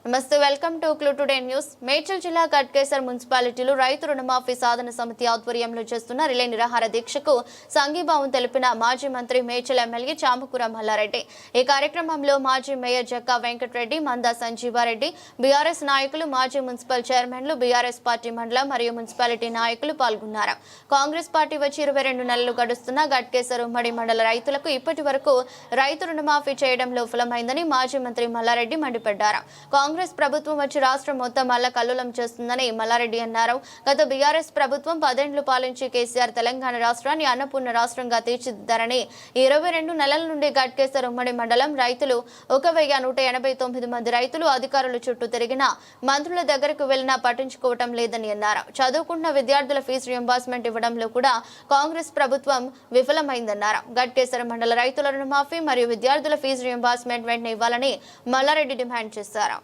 నమస్తే, welcome to clue today news. Medchal జిల్లా గట్కేసర్ మున్సిపాలిటీలో రైతు రుణమాఫీ సాధన సమితి ఆధ్వర్యంలో చేస్తున్న రిలే నిరాహార దీక్షకు సంఘీభావం తెలిపిన మాజీ మంత్రి మేడ్చల్ ఎమ్మెల్యే చామకూర మల్లారెడ్డి. ఈ కార్యక్రమంలో మాజీ మేయర్ జక్కా వెంకటరెడ్డి, మందా సంజీవారెడ్డి, బీఆర్ఎస్ నాయకులు, మాజీ మున్సిపల్ చైర్మన్లు, బీఆర్ఎస్ పార్టీ మండల మరియు మున్సిపాలిటీ నాయకులు పాల్గొన్నారు. కాంగ్రెస్ పార్టీ వచ్చి 22 నెలలు గడుస్తున్న గట్కేసర్ ఉమ్మడి మండల రైతులకు ఇప్పటి వరకు రైతు రుణమాఫీ చేయడంలో విఫలమైందని మాజీ మంత్రి మల్లారెడ్డి మండిపడ్డారు. కాంగ్రెస్ ప్రభుత్వం వచ్చి రాష్ట్రం మొత్తం అల్లకల్లోలం చేస్తుందని మల్లారెడ్డి అన్నారు. గత బీఆర్ఎస్ ప్రభుత్వం 10 ఏళ్లు పాలించి కేసీఆర్ తెలంగాణ రాష్ట్రాన్ని అన్నపూర్ణ రాష్ట్రంగా తీర్చిదిద్దారని 22 నెలల నుండి గట్కేసర్ ఉమ్మడి మండలం రైతులు 1189 మంది రైతులు అధికారుల చుట్టూ తిరిగినా మంత్రుల దగ్గరకు వెళ్లినా పట్టించుకోవటం లేదని అన్నారు. చదువుకున్న విద్యార్థుల ఫీజు రింబర్స్మెంట్ ఇవ్వడంలో కూడా కాంగ్రెస్ ప్రభుత్వం విఫలమైందన్నారు. గట్కేసర్ మండల రైతుల రుణమాఫీ మరియు విద్యార్థుల ఫీజు రింబర్స్మెంట్ వెంటనే ఇవ్వాలని మల్లారెడ్డి డిమాండ్ చేశారు.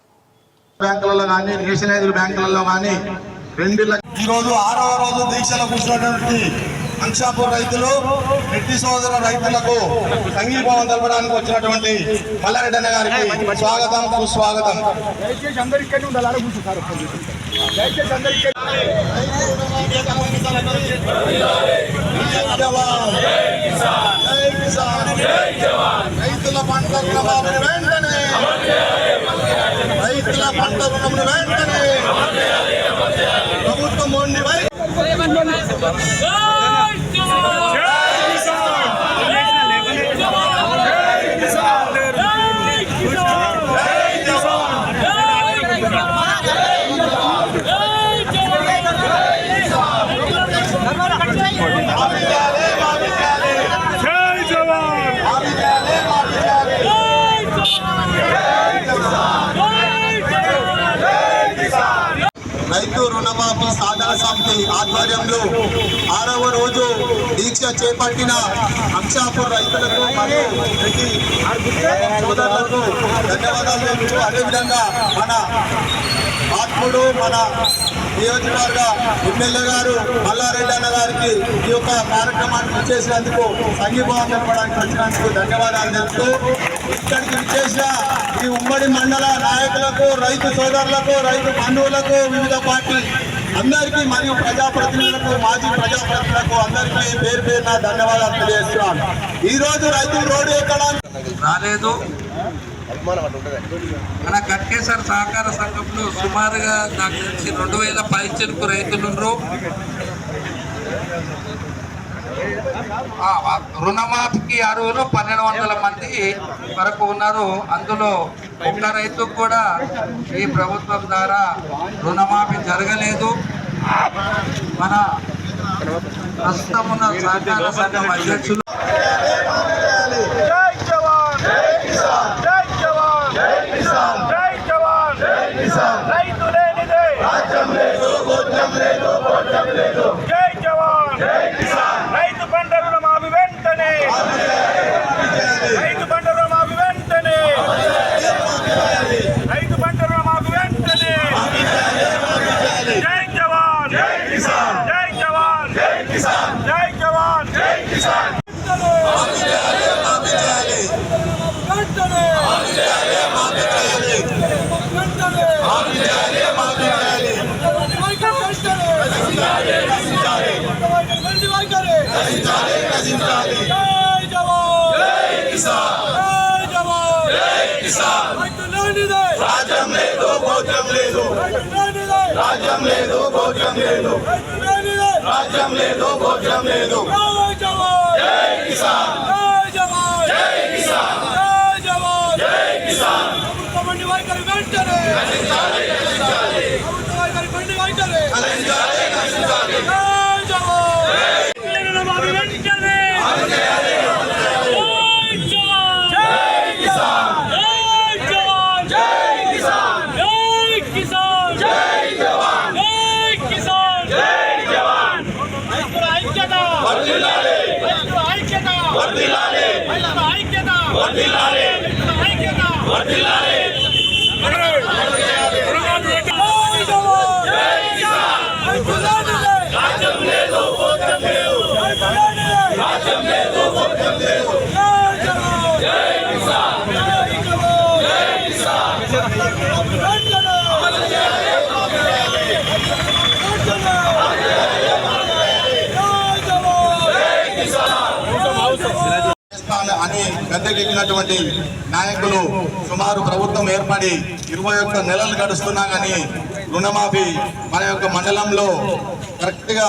బ్యాంకులలో కానీ నేషనలైజ్డ్ బ్యాంకులలో కానీ 2 ఈ రోజు 6వ రోజు దీక్షలో కూర్చున్నటువంటి అంశాపూర్ రైతులు, రెడ్డి సోదర రైతులకు సంఘీభావం తెలపడానికి వచ్చినటువంటి మల్లారెడ్డి అన్న గారికి స్వాగతం, సుస్వాగతం. రైతుల పంట రుణమాఫీ వెంటనే, రైతుల పంట రుణమును వెంటనే ప్రభుత్వం మొండి రైతు రుణమాఫీ సాధన సమితి ఆధ్వర్యంలో 6వ రోజు దీక్ష చేపట్టిన అంశాపూర్ రైతులకు మరియు రెడ్డి సోదరులకు ధన్యవాదాలు తెలుపుతూ, అదేవిధంగా మన ఆత్ముడు, మన నియోజకవర్గ ఎమ్మెల్యే గారు మల్లారెడ్డి అన్న గారికి ఈ యొక్క కార్యక్రమాన్ని విచ్చేసినందుకు, సంఘీభావం తెలపడానికి వచ్చినందుకు ధన్యవాదాలు తెలుపుతూ, ఇక్కడికి విచ్చేసిన ఈ ఉమ్మడి మండల నాయకులకు, రైతు సోదరులకు, రైతు బంధువులకు, వివిధ పార్టీ అందరికీ మరియు ప్రజాప్రతినిధులకు, మాజీ ప్రజాప్రతినిధులకు అందరికీ పేరు పేరున ధన్యవాదాలు తెలియజేస్తున్నాను. ఈ రోజు రైతులు రోడ్డు ఎక్కడానికి రాలేదు. మన గట్కేసర్ సహకార సంఘంలో సుమారుగా నాకు తెలిసి 2000 పైచలకు రైతులు రుణమాఫీకి అర్హులు 1200 మంది వరకు ఉన్నారు. అందులో ఒక్క రైతుకు కూడా ఈ ప్రభుత్వం ద్వారా రుణమాఫీ జరగలేదు. మన ప్రస్తుతం ఉన్న సహకార సంఘం అధ్యక్షులు రైతు పంట రుణమాఫీ వెంటనే, రైతు పంట రుణమాఫీ వెంటనే, రైతు పంట రుణమాఫీ వెంటనే. జై జవాన్, జై కిసాన్, జై జవాన్, జై కిసాన్, జై జవాన్, జై కిసాన్. రాజ్యం లేదు, భోజ్యం లేదు, రాజ్యం లేదు, భోజ్యం లేదు, రాజ్యం లేదు, భోజ్యం లేదు. జై కిసాన్, జై కిసాన్, జై కిసాన్. ప్రభుత్వ వైఖరి వెంటనే, ప్రభుత్వ వైఖరి వెంటనే. జై కిసాన్. అని గద్దెకెక్కినటువంటి నాయకులు సుమారు ప్రభుత్వం ఏర్పడి 21 నెలలు గడుస్తున్నా కానీ రుణమాఫీ మన యొక్క మండలంలో కరెక్ట్గా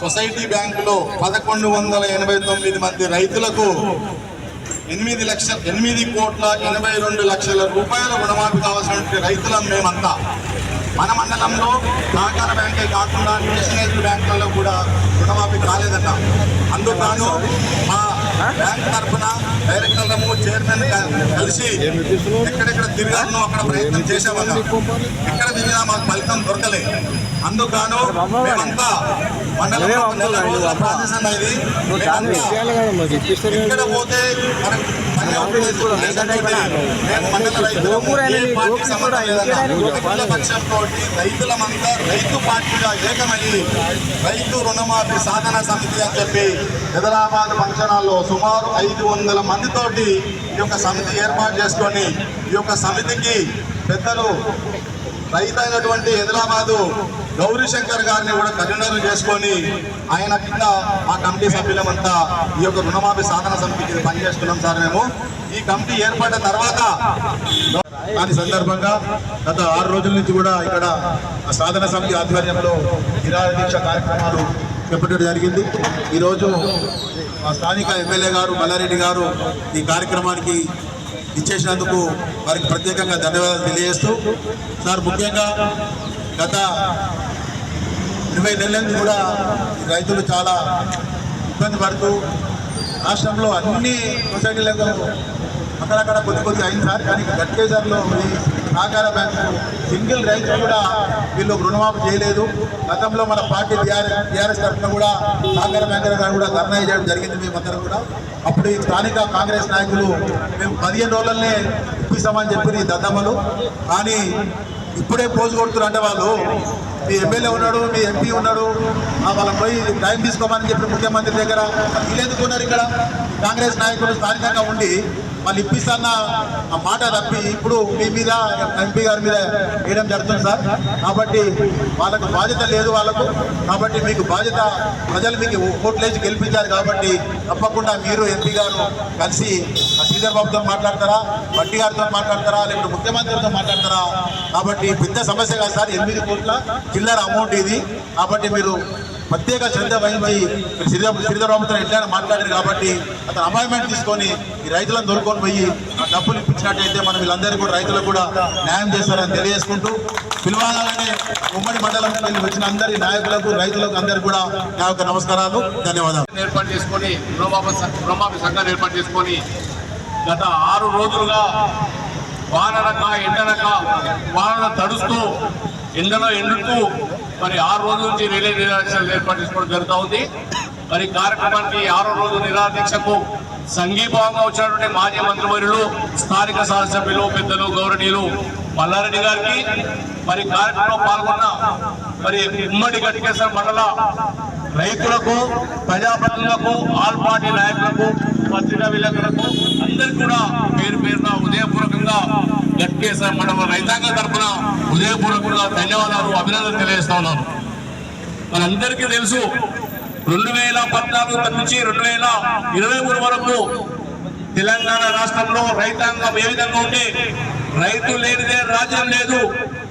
సొసైటీ బ్యాంకులో 1189 మంది రైతులకు 8,82,82,00,000 రూపాయల రుణమాఫీ కావాల్సినటువంటి రైతులం మేమంతా. మన మండలంలో సహకార బ్యాంకే కాకుండా నేషనల్ బ్యాంకులలో కూడా రుణమాఫీ కాలేదన్న. అందుకు మా బ్యాంక్ తరఫున డైరెక్టర్లము చైర్మన్ కలిసి ఎక్కడెక్కడ తిరిగాను అక్కడ ప్రయత్నం చేసామన్నా. ఎక్కడ తిరిగినా మాకు ఫలితం దొరకలే. అందుకు మేమంతా మండలంలో నెల రోజుల ప్రాసెస్ అన్నది ఎక్కడ పోతే మనకు పని అవుతుంది. మేము మండల రైతులము ఏ పార్టీ సంబంధం లేదన్న. పక్షంతో రైతులమంతా రైతు పార్టీగా ఏకమయ్యి రైతు రుణమాఫీ సాధన సమితి అని చెప్పి హైదరాబాద్ ఫంక్షన్ హాల్లో సుమారు 500 మందితోటి ఈ యొక్క సమితి ఏర్పాటు చేసుకొని ఈ యొక్క సమితికి పెద్దలు రైతు అయినటువంటి హైదరాబాదు గౌరీశంకర్ గారిని కూడా కన్వీనర్ చేసుకొని ఆయన కింద మా కమిటీ సభ్యులమంతా ఈ యొక్క రుణమాఫీ సాధన సమితికి పనిచేస్తున్నాం సార్. మేము ఈ కమిటీ ఏర్పడిన తర్వాత దాని సందర్భంగా గత 6 రోజుల నుంచి కూడా ఇక్కడ సాధన సమితి ఆధ్వర్యంలో నిరాహార దీక్ష కార్యక్రమాలు చేపట్టడం జరిగింది. ఈరోజు స్థానిక ఎమ్మెల్యే గారు మల్లారెడ్డి గారు ఈ కార్యక్రమానికి ఇచ్చేసినందుకు వారికి ప్రత్యేకంగా ధన్యవాదాలు తెలియజేస్తూ, సార్ ముఖ్యంగా గత 20 నెలల నుంచి కూడా రైతులు చాలా ఇబ్బంది పడుతూ రాష్ట్రంలో అన్ని సొసైటీలకు అక్కడక్కడ కొద్ది అయింది సార్. కానీ గట్కేసర్లో ఈ సహకార బ్యాంకు సింగిల్ రైతు కూడా వీళ్ళు రుణమాఫీ చేయలేదు. గతంలో మన పార్టీ టీఆర్ఎస్ తరఫున కూడా సహకార బ్యాంకుల గారు కూడా ధర్నా చేయడం జరిగింది మేమందరం కూడా. అప్పుడు ఈ స్థానిక కాంగ్రెస్ నాయకులు మేము 15 రోజులనే ఇప్పిస్తామని చెప్పి దద్దమ్మలు. కానీ ఇప్పుడే పోజు కొడుతున్నారు. అంటే వాళ్ళు మీ ఎమ్మెల్యే ఉన్నాడు, మీ ఎంపీ ఉన్నాడు, వాళ్ళని పోయి టైం తీసుకోమని చెప్పి ముఖ్యమంత్రి దగ్గర వీళ్ళెందుకున్నారు. ఇక్కడ కాంగ్రెస్ నాయకులు స్థానికంగా ఉండి వాళ్ళు ఇప్పిస్తాన్న ఆ మాట తప్పి ఇప్పుడు మీ మీద ఎంపీ గారి మీద వేయడం జరుగుతుంది సార్. కాబట్టి వాళ్ళకు బాధ్యత లేదు వాళ్ళకు. కాబట్టి మీకు బాధ్యత, ప్రజలు మీకు ఓట్లేసి గెలిపించారు కాబట్టి తప్పకుండా మీరు ఎంపీ గారు కలిసి శ్రీధర్ బాబుతో మాట్లాడతారా, బట్టి గారితో మాట్లాడతారా, లేకపోతే ముఖ్యమంత్రితో మాట్లాడతారా. కాబట్టి పెద్ద సమస్య కాదు సార్. 8 కోట్ల చిల్లర అమౌంట్ ఇది. కాబట్టి మీరు ప్రత్యేక శ్రద్ధ వహించి శ్రీధర్ బాబుతో ఎట్లయినా మాట్లాడారు కాబట్టి అతను అపాయింట్మెంట్ తీసుకొని ఈ రైతులను దొరుకుని పోయి ఆ డబ్బులు ఇప్పించినట్టయితే మనం వీళ్ళందరికీ కూడా రైతులకు కూడా న్యాయం చేస్తారని తెలియజేసుకుంటూ, పిలవాలనే ఉమ్మడి మండలంకి వెళ్ళి వచ్చిన అందరి నాయకులకు రైతులకు అందరికీ కూడా నా యొక్క నమస్కారాలు, ధన్యవాదాలు. ఏర్పాటు చేసుకొని రుణమాఫీ సంఘాన్ని ఏర్పాటు చేసుకొని గత 6 రోజులుగా వాననక ఎండనక వానలు తడుస్తూ ఎండలో ఎండుతూ మరి 6 రోజుల నుంచి రిలే నిరాదీక్షలు ఏర్పాటు చేసుకోవడం జరుగుతూ ఉంది. మరి కార్యక్రమానికి 6వ రోజు నిరాదీక్షకు సంఘీభావంగా వచ్చినటువంటి మాజీ మంత్రివర్యులు, స్థానిక శాసనసభ్యులు, పెద్దలు, గౌరవనీయులు మల్లారెడ్డి గారికి, మరి కార్యక్రమంలో పాల్గొన్న మరి ఉమ్మడి గట్కేసర్ మండల రైతులకు, ప్రజాప్రతినిధులకు, ఆల్ పార్టీ నాయకులకు, పత్రికా విలేకరులకు అందరికీ కూడా పేరు పేరున ఉదయపూర్వకంగా గట్కేసర్ మండల రైతాంగం తరఫున ఉదయపూర్వకంగా ధన్యవాదాలు, అభినందనలు తెలియజేస్తా ఉన్నాను. మనందరికీ తెలుసు 2014 నుంచి 2023 వరకు తెలంగాణ రాష్ట్రంలో రైతాంగం ఏ విధంగా ఉంటే రైతు లేనిదే రాజ్యం లేదు.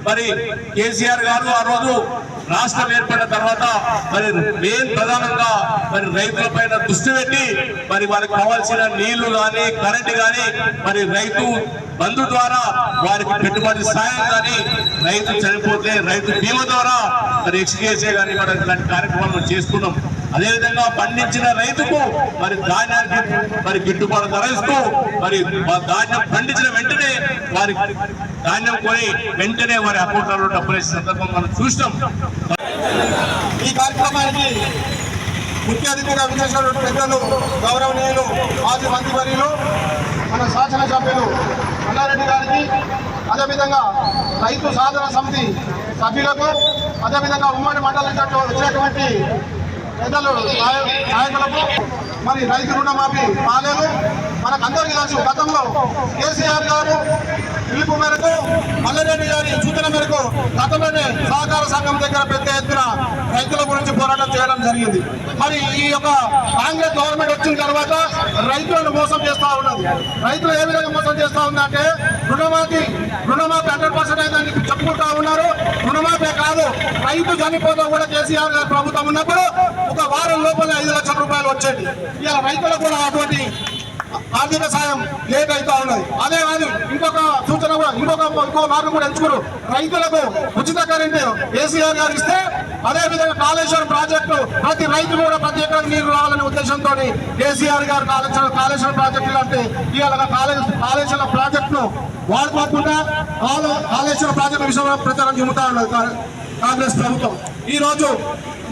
మరి కేసీఆర్ గారు ఆ రోజు రాష్ట్రం ఏర్పడిన తర్వాత మరి మెయిన్ ప్రధానంగా మరి రైతుల పైన దృష్టి పెట్టి మరి వారికి కావాల్సిన నీళ్లు కానీ కరెంటు కానీ మరి రైతు బంధు ద్వారా వారికి పెట్టుబడి సాయం కానీ, రైతు చనిపోతే రైతు బీమా ద్వారా మరి ఎక్స్కేసే కానీ మనం ఇలాంటి కార్యక్రమాలు చేస్తున్నాం. అదేవిధంగా పండించిన రైతుకు మరి ధాన్యానికి మరి గిట్టుబాటు ధర ఇస్తూ మరి ధాన్యం పండించిన వెంటనే వారి ధాన్యం కొని వెంటనే వారి అకౌంట్లలో డబ్బులు వేసే సందర్భం మనం చూసినాం. ఈ కార్యక్రమానికి ముఖ్య అతిథిగా విచ్చేసినటువంటి పెద్దలు, గౌరవనీయులు మాజీ మంత్రివర్యులు, మన శాసనసభ్యులు మల్లారెడ్డి గారికి, అదేవిధంగా రైతు సాధన సమితి సభ్యులకు, అదేవిధంగా ఉమ్మడి మండలం వచ్చినటువంటి పెద్దలు నాయకులకు, మరి రైతు రుణమాఫీ కాలేదు. మనకందరికీ తెలుసు గతంలో కేసీఆర్ గారు పిలుపు మేరకు, మల్లారెడ్డి గారి సూచన మేరకు గతంలోనే సహకార సంఘం దగ్గర పెద్ద ఎత్తున రైతుల గురించి పోరాటం చేయడం జరిగింది. మరి ఈ యొక్క కాంగ్రెస్ గవర్నమెంట్ వచ్చిన తర్వాత రైతులను మోసం చేస్తా ఉన్నది. రైతులు ఏ విధంగా మోసం చేస్తా ఉందంటే రుణమాఫీ 100% అయిందని చెప్పుకుంటా ఉన్నారు. రుణమాఫీ కాదు, రైతు చనిపోతా కూడా కేసీఆర్ గారి ప్రభుత్వం ఉన్నప్పుడు ఒక వారం లోపల 5 లక్షల రూపాయలు వచ్చేది. ఇలా రైతులకు కూడా అటువంటి ఆర్థిక సాయం లేట్ అవుతా ఉన్నది. అదే కాదు, ఇంకొక సూచన కూడా ఇంకో మార్గం కూడా ఎంచుకున్నారు. రైతులకు ఉచిత కరెంటు కేసీఆర్ గారు ఇస్తే అదే విధంగా కాళేశ్వరం ప్రాజెక్టు ప్రతి రైతు కూడా ప్రతి ఎకరం నీరు రావాలనే ఉద్దేశంతో కేసీఆర్ గారు కాళేశ్వరం ప్రాజెక్టు లాంటి ఇవాళ కాళేశ్వరం ప్రాజెక్టును వాడుకోకుండా కాళేశ్వరం ప్రాజెక్టు విషయంలో ప్రచారం చెబుతా ఉన్నది కాంగ్రెస్ ప్రభుత్వం. ఈ రోజు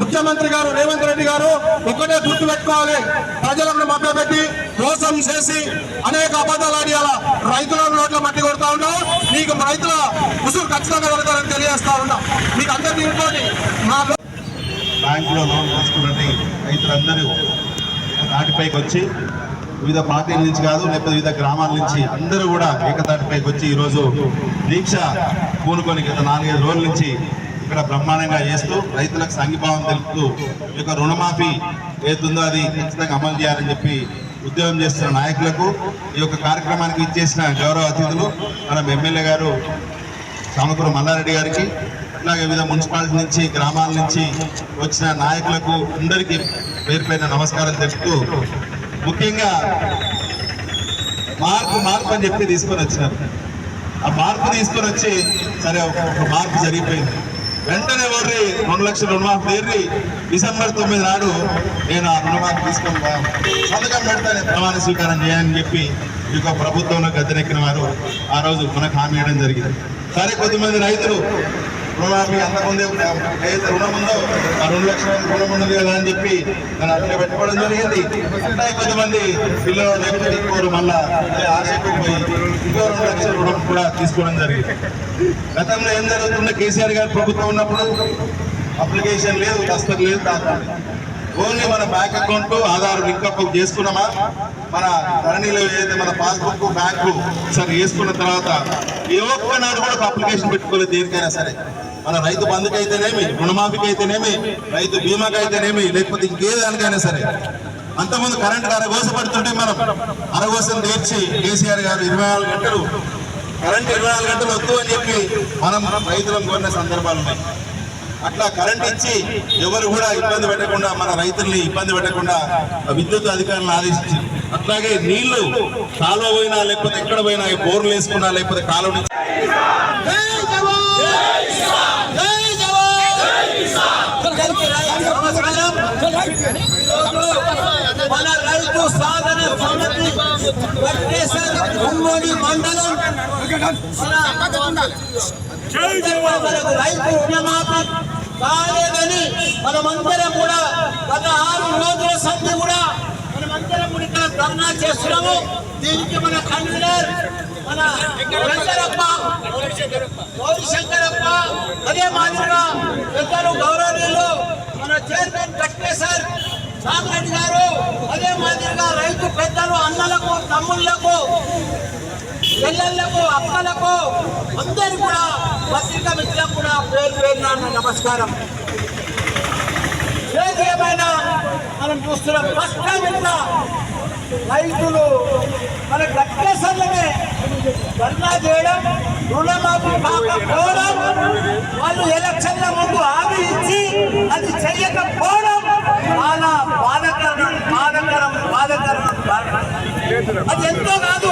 ముఖ్యమంత్రి గారు రేవంత్ రెడ్డి గారు ఒక్కటే గుర్తు పెట్టుకోవాలి, ప్రజలను మభ్యపెట్టి మోసం చేసి అనేక అబద్ధాలు ఆడి అలా రైతుల నోట్ల మట్టి కొడతా ఉన్నాం. మీకు రైతుల ఉసురు ఖచ్చితంగా కొడతారని తెలియజేస్తా ఉన్నాం. మీకు అందరికీ ఇంకోటి, మా బ్యాంకులో లోన్ తీసుకున్నట్టు రైతులందరూ తాటిపైకి వచ్చి వివిధ పార్టీల నుంచి కాదు, లేకపోతే వివిధ గ్రామాల నుంచి అందరూ కూడా ఏకతాటిపైకి వచ్చి ఈరోజు దీక్ష పూనుకొని గత 4-5 రోజుల నుంచి ఇక్కడ బ్రహ్మాండంగా చేస్తూ రైతులకు సంఘీభావం తెలుపుతూ ఈ యొక్క రుణమాఫీ ఏతుందో అది ఖచ్చితంగా అమలు చేయాలని చెప్పి ఉద్యోగం చేస్తున్న నాయకులకు, ఈ యొక్క కార్యక్రమానికి ఇచ్చేసిన గౌరవ అతిథులు మన ఎమ్మెల్యే గారు చామకూర మల్లారెడ్డి గారికి, అట్లాగే వివిధ మున్సిపాలిటీ నుంచి గ్రామాల నుంచి వచ్చిన నాయకులకు అందరికీ పేరు పైన నమస్కారం తెలుపుతూ, ముఖ్యంగా మార్పు అని చెప్పి తీసుకొని వచ్చినారు. ఆ మార్పు తీసుకొని వచ్చి సరే ఒక మార్పు జరిగిపోయింది. వెంటనే 2 లక్షల రుణమాఫీ తీరి డిసెంబర్ 9 నాడు నేను ఆ రుణమాఫీ తీసుకొని సంతకం పెడతాను, ప్రమాణ స్వీకారం చేయాలని చెప్పి ఈ యొక్క ప్రభుత్వంలో గద్దెనెక్కిన వారు ఆ రోజు మనకు హామీ ఇవ్వడం జరిగింది. సరే, కొద్దిమంది రైతులు రుణమాఫీ అంతకుముందే ఏదైతే రుణం ఉందో ఆ 2 లక్షల రుణం ఉన్నది కదా అని చెప్పి దాన్ని అట్లే పెట్టుకోవడం జరిగింది. అట్లా కొంతమంది పిల్లలు లేకపోతే ఇంకోరు మళ్ళా ఆశకు పోయి ఇంకో 2 లక్షల రుణం కూడా తీసుకోవడం జరిగింది. గతంలో ఏం జరుగుతుందో కేసీఆర్ గారి ప్రభుత్వం ఉన్నప్పుడు అప్లికేషన్ లేదు, దస్తఖత్ లేదు, దాఖలు ఓన్లీ మన బ్యాంక్ అకౌంట్ ఆధార్ లింకప్ చేసుకున్నామా, మన ధరణిలో ఏదైతే మన పాస్బుక్ బ్యాంకు సరే వేసుకున్న తర్వాత ఏ ఒక్కనాడు కూడా ఒక అప్లికేషన్ పెట్టుకోలేదు దేనికైనా సరే. మన రైతు బంధుకి అయితేనేమి, రుణమాఫీకి అయితేనేమి, రైతు బీమాకి అయితేనేమి, లేకపోతే ఇంకేదానికైనా సరే. అంతకుముందు కరెంట్ అరగోసపడుతుంటే మనం అరగోసం తీర్చి కేసీఆర్ గారు 24 గంటలు కరెంట్ 24 గంటలు వద్దు అని చెప్పి మనం రైతులను కోరిన సందర్భాలు ఉన్నాయి. అట్లా కరెంట్ ఇచ్చి ఎవరు కూడా ఇబ్బంది పెట్టకుండా, మన రైతుల్ని ఇబ్బంది పెట్టకుండా విద్యుత్ అధికారులను ఆదేశించారు. అట్లాగే నీళ్లు కాలువ పోయినా లేకపోతే ఎక్కడ పోయినా బోర్లు వేసుకున్నా లేకపోతే కాలువ నుంచి మన రైతు సాధన సమితి మండలం రైతు రుణమాఫీ కాలేదని మనమందరం కూడా గత 6 రోజుల సంధి కూడా మనమందరం కూడా ధర్నా చేస్తున్నాము. దీనికి మన కన్వీనర్ మన గౌరీశంకరప్ప, అదే మాదిరిగా పెద్దలు గౌరవనీయులు మన చైర్మన్ కట్కేశ్వర్ సాగరెడ్డి గారు, అదే మాదిరిగా రైతు పెద్దలు అన్నలకు, తమ్ముళ్లకు, చెల్లెళ్లకు, అక్కలకు అందరు కూడా పత్రికా మిత్రులకు కూడా పేరున నమస్కారం. ఏమైనా మనం చూస్తున్నాం కష్టంగా రైతులు మన గట్టేసర్లనే ధర్నా చేయడం, రుణమాఫీ కాకపోవడం, వాళ్ళు ఎలక్షన్ల ముందు హామీ ఇచ్చి అది చెయ్యకపోవడం చాలా బాధకరం. అది ఎంతో కాదు,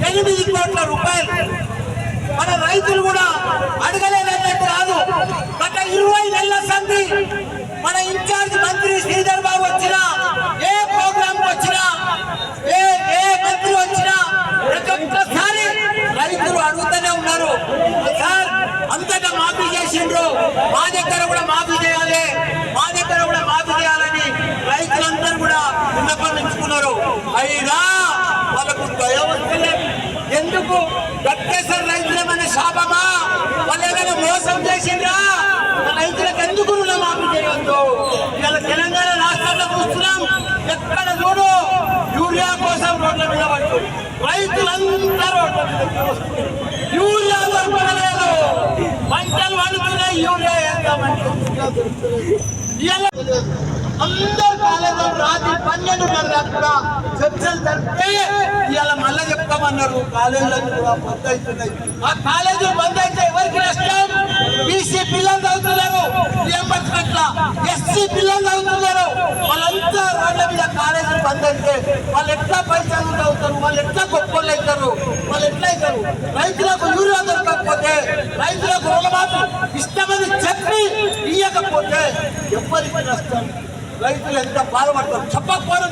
8 కోట్ల రూపాయలు మన రైతులు కూడా అడగలేదన్నట్టు కాదు. గత 20 నెలల సంధి మన ఇన్ఛార్జ్ మంత్రి శ్రీధర్ బాబు వచ్చినా, ఏ ప్రోగ్రామ్ వచ్చినా, ఏ మంత్రి వచ్చినా ప్రతి ఒక్కసారి రైతులు అడుగుతూనే ఉన్నారు, సార్ అంతటా మాఫీ చేసిండ్రు, మా దగ్గర కూడా మాఫీ చేయాలి, మా దగ్గర కూడా మాఫీ చేయాలని రైతులందరూ కూడా విన్నపించుకున్నారు. అయినా వాళ్ళకు దయ వస్తలేదు. ఎందుకు? గట్టేశ్వర రైతులమైన శాపమా? వాళ్ళు ఏదైనా మోసం చేసిండ్రా? రైతులకు ఎందుకు రుణమాఫీ చేయవద్దు? ఇలా తెలంగాణ రాష్ట్రంలో చూస్తున్నాం, ఎక్కడ చూడు యూరియా కోసం రోడ్ల మీద పడుతుంది. రైతులంతా రోడ్ల మీద యూరియా దొరకలేదు, పంటలు పండుతున్నాయి, యూరియా వేద్దామంటే అందరు కాలేజీలో రాత్రి 12:30 దాకా కూడా చర్చలు జరిపితే ఇవాళ మళ్ళీ చెప్తామన్నారు కాలేజీలకు కూడా బంద్ అవుతున్నాయి. ఆ కాలేజీలు బంద్ అయితే ఎవరికి నష్టం? బీసీ పిల్లలు చదువుతున్నారు రియంబర్స్మెంట్ల, ఎస్సీ పిల్లలు చదువుతున్నారు. వాళ్ళంతా రోడ్ల మీద కాలేజీలు బంద్ అయితే వాళ్ళు ఎట్లా పైసలు చదువుతారు? వాళ్ళు ఎట్లా గొప్పలు అవుతారు? వాళ్ళు ఎట్లా అవుతారు? రైతులకు యూరియా దొరకకపోతే, రైతులకు రుణమాఫీ ఇష్టమని చెప్పి ఇయ్యకపోతే ఎవరికి నష్టం? రైతులు ఎంత బాధపడతారు? చెప్పకపోవడం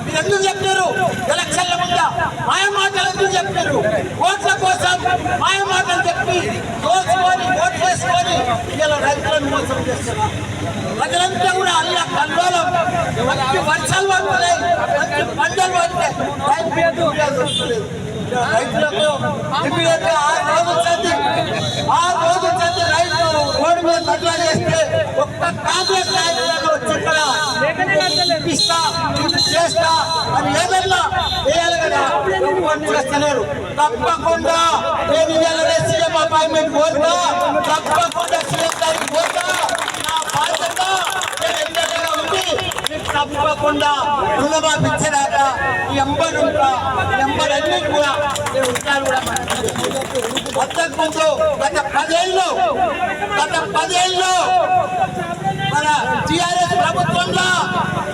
మీరు ఎందుకు చెప్పారు? ఎలక్షన్ల ముందు మాయ మాటలు ఎందుకు చెప్పారు? ఓట్ల కోసం మాయ మాటలు చెప్పి దోచుకొని ఓట్లు వేసుకొని ఇలా రైతులను మోసం చేస్తున్నారు. ప్రజలంతా కూడా అల్ల కల్లోలం, మంచి వర్షాలు పడుతున్నాయి, మంచి పంటలు పడుతున్నాయి, రైతులకు ఇమీడియట్ గా 6 రోజులు చదివి రైతు రోడ్డు మీద ధర్నా చేస్తే ఒక్క కాంగ్రెస్ నాయకులను వచ్చి ఇక్కడ ఇప్పిస్తా చేస్తా అని ఏదన్నా వేయాలి కదా, చేస్తున్నారు. తప్పకుండా నేను ఇవాళ సీఎం అపాయింట్మెంట్ కోరుతా, తప్పకుండా సీఎం గారికి కోరుతా. నా బాధ్యత నేను ఎమ్మెల్యేగా ఉంది, తప్పకుండా రుణమాఫీ ఇచ్చేదాకా ఈ ఎంబడన్నీ కూడా నేను ఉంటాను కూడా. అంతకుముందు గత 10 ఏళ్ళు మన టిఆర్ఎస్ ప్రభుత్వంలో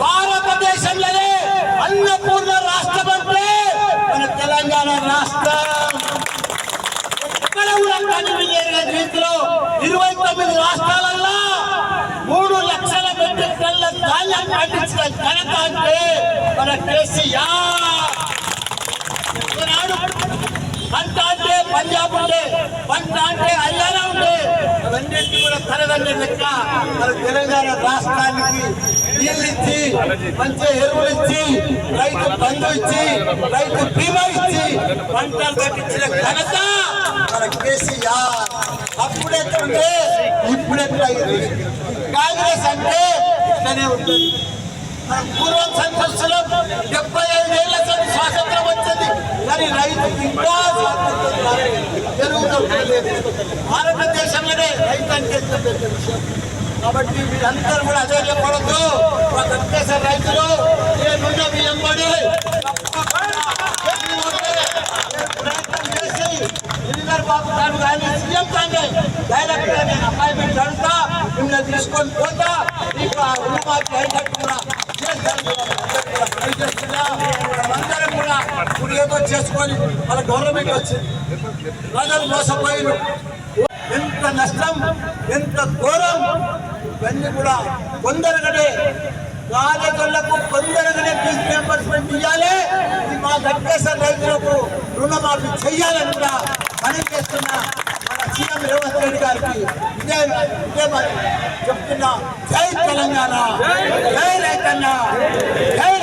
భారతదేశంలోనే అన్నపూర్ణ రాష్ట్రం అంటే మన తెలంగాణ రాష్ట్రం. ఎక్కడ కూడా కనిపించే రీతిలో 29 రాష్ట్రాలలో 3 లక్షల మెట్రిక్ టన్నుల ధాన్యం పండించిన ఘనత అంటే మన కేసీఆర్. పంట అంటే పంజాబ్ ఉండే, పంట అంటే హర్యానా ఉండే, అవన్నింటినీ కూడా తరగండి లెక్క మన తెలంగాణ రాష్ట్రానికి నీళ్ళు ఇచ్చి, మంచి ఎరువులు ఇచ్చి, రైతు బంధు ఇచ్చి, రైతు బీమా ఇచ్చి పంటలు పండించిన ఘనత మన కేసీఆర్. అప్పుడెట్లుంటే ఇప్పుడెట్లయింది? కాంగ్రెస్ అంటే ఇట్లనే ఉంటుంది. మన పూర్వం సంతోషంలో 75 ఏళ్ల స్వాతంత్రం వచ్చింది, కానీ రైతుకు ఇంకా పెరుగుతుంది. భారతదేశంలోనే రైతు అంటే పెద్ద విషయం. కాబట్టి వీళ్ళందరూ కూడా అదే చెప్పకూడదు. మా కట్టేసారి రైతులు నేనున్న మీ ఎంబడి ప్రయత్నం చేసి శ్రీధర్ బాబు గారు కానీ సీఎం కానీ డైరెక్ట్ గా నేను అపాయింట్మెంట్ అడుగుతా, మిమ్మల్ని తీసుకొని పోతా, మీకు ఆ రుణమాఫీ అయినట్టు కూడా అందరం కూడా ఇప్పుడు ఏదో చేసుకొని వాళ్ళ గవర్నమెంట్ వచ్చింది, ప్రజలు మోసపోయిన ఎంత నష్టం, ఎంత ఘోరం. ఇవన్నీ కూడా కొందరగానే కాలేజీలకు కొందరగానే ఫీజు రియంబర్స్మెంట్ ఇవ్వాలి. ఇది మా గట్టేశ్వర రైతులకు రుణమాఫీ చెయ్యాలని కూడా మనం చేస్తున్నా మన సీఎం రేవంత్ రెడ్డి గారికి ఇదే చెప్తున్నా. జై తెలంగాణ, జై రైతన్న, జై